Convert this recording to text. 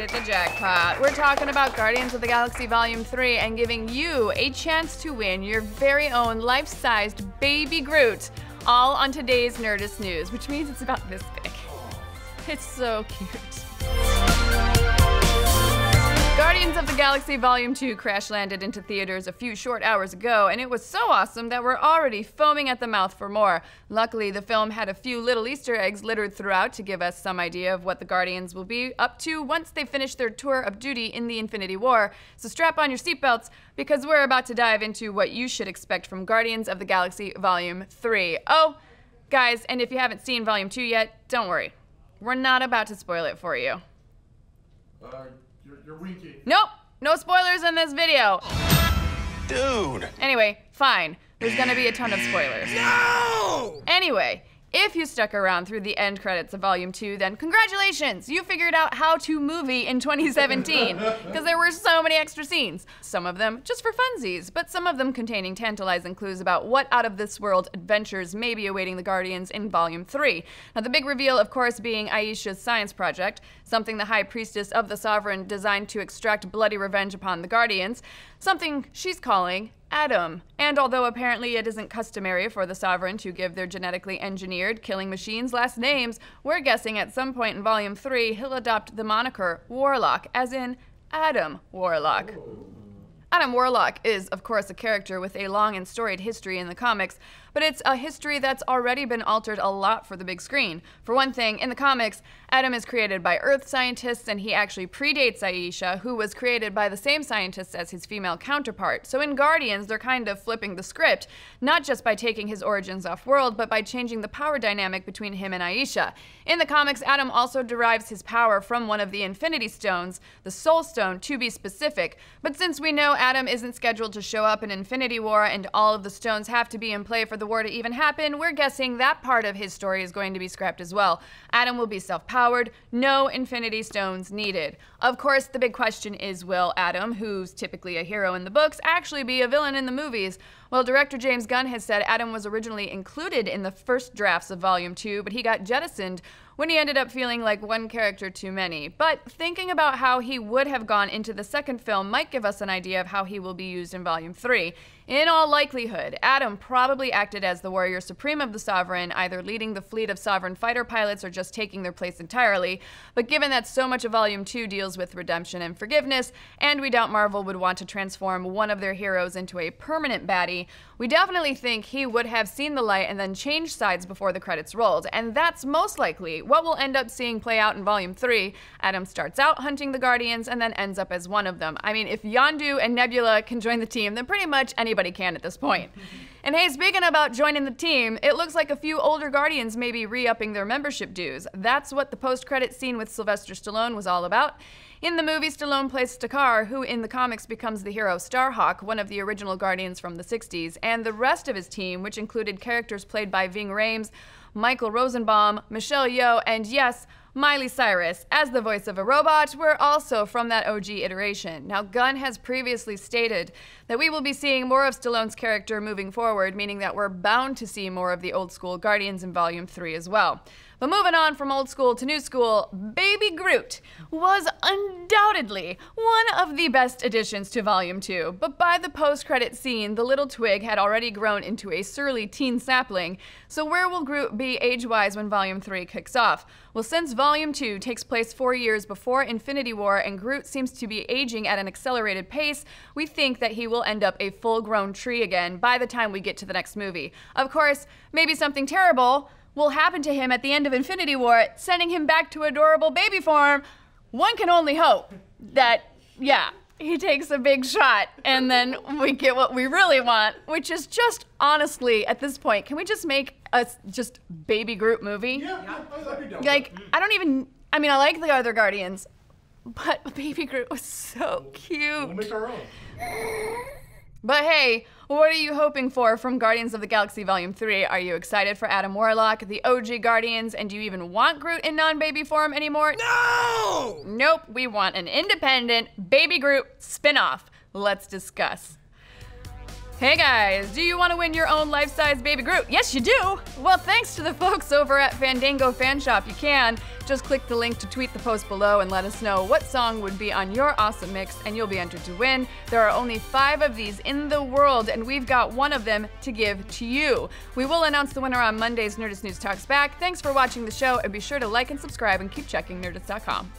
hit the jackpot. We're talking about Guardians of the Galaxy Volume 3 and giving you a chance to win your very own life-sized baby Groot, all on today's Nerdist news, which means it's about this big. It's so cute. Guardians of the Galaxy Volume 2 crash-landed into theaters a few short hours ago, and it was so awesome that we're already foaming at the mouth for more. Luckily, the film had a few little Easter eggs littered throughout to give us some idea of what the Guardians will be up to once they finish their tour of duty in the Infinity War. So strap on your seatbelts, because we're about to dive into what you should expect from Guardians of the Galaxy Volume 3. Oh, guys, and if you haven't seen Volume 2 yet, don't worry. We're not about to spoil it for you. You're winking. Nope, no spoilers in this video. Dude. Anyway, fine. There's gonna be a ton of spoilers. No! Anyway, if you stuck around through the end credits of Volume 2, then congratulations! You figured out how to movie in 2017, because there were so many extra scenes. Some of them just for funsies, but some of them containing tantalizing clues about what out-of-this-world adventures may be awaiting the Guardians in Volume 3. Now, the big reveal, of course, being Aisha's science project, something the High Priestess of the Sovereign designed to extract bloody revenge upon the Guardians, something she's calling Adam. And although apparently it isn't customary for the Sovereign to give their genetically engineered killing machines last names, we're guessing at some point in Volume 3 he'll adopt the moniker Warlock, as in Adam Warlock. Adam Warlock is, of course, a character with a long and storied history in the comics, but it's a history that's already been altered a lot for the big screen. For one thing, in the comics, Adam is created by Earth scientists, and he actually predates Aisha, who was created by the same scientists as his female counterpart. So in Guardians, they're kind of flipping the script, not just by taking his origins off-world, but by changing the power dynamic between him and Aisha. In the comics, Adam also derives his power from one of the Infinity Stones, the Soul Stone to be specific, but since we know Adam isn't scheduled to show up in Infinity War and all of the stones have to be in play for the war to even happen, we're guessing that part of his story is going to be scrapped as well. Adam will be self-powered, no Infinity Stones needed. Of course, the big question is, will Adam, who's typically a hero in the books, actually be a villain in the movies? Well, director James Gunn has said Adam was originally included in the first drafts of Volume 2, but he got jettisoned when he ended up feeling like one character too many. But thinking about how he would have gone into the second film might give us an idea of how he will be used in Volume 3. In all likelihood, Adam probably acted as the warrior supreme of the Sovereign, either leading the fleet of Sovereign fighter pilots or just taking their place entirely. But given that so much of Volume 2 deals with redemption and forgiveness, and we doubt Marvel would want to transform one of their heroes into a permanent baddie, we definitely think he would have seen the light and then changed sides before the credits rolled. And that's most likely what we'll end up seeing play out in Volume 3. Adam starts out hunting the Guardians and then ends up as one of them. I mean, if Yondu and Nebula can join the team, then pretty much anybody can at this point. And hey, speaking about joining the team, it looks like a few older Guardians may be re-upping their membership dues. That's what the post-credit scene with Sylvester Stallone was all about. In the movie, Stallone plays Stakar, who in the comics becomes the hero Starhawk, one of the original Guardians from the 60s, and the rest of his team, which included characters played by Ving Rhames, Michael Rosenbaum, Michelle Yeoh, and yes, Miley Cyrus, as the voice of a robot, were also from that OG iteration. Now, Gunn has previously stated that we will be seeing more of Stallone's character moving forward, meaning that we're bound to see more of the old school Guardians in Volume 3 as well. But moving on from old school to new school, Baby Groot was undoubtedly one of the best additions to Volume 2, but by the post-credit scene, the little twig had already grown into a surly teen sapling, so where will Groot be age-wise when Volume 3 kicks off? Well, since Volume 2 takes place 4 years before Infinity War and Groot seems to be aging at an accelerated pace, we think that he will end up a full-grown tree again by the time we get to the next movie. Of course, maybe something terrible will happen to him at the end of Infinity War, sending him back to adorable baby form. One can only hope that, yeah, he takes a big shot and then we get what we really want, which is just, honestly, at this point, can we just make a just Baby Groot movie? Yeah. I'd be down with Like, that. I like the other Guardians, but Baby Groot was so cute. We'll make our own. But hey, what are you hoping for from Guardians of the Galaxy Volume 3? Are you excited for Adam Warlock, the OG Guardians, and do you even want Groot in non-baby form anymore? No! Nope, we want an independent Baby Groot spin-off. Let's discuss. Hey guys, do you want to win your own life-size Baby Groot? Yes, you do! Well, thanks to the folks over at Fandango Fan Shop, you can. Just click the link to tweet the post below and let us know what song would be on your awesome mix, and you'll be entered to win. There are only 5 of these in the world, and we've got one of them to give to you. We will announce the winner on Monday's Nerdist News Talks Back. Thanks for watching the show, and be sure to like and subscribe and keep checking Nerdist.com.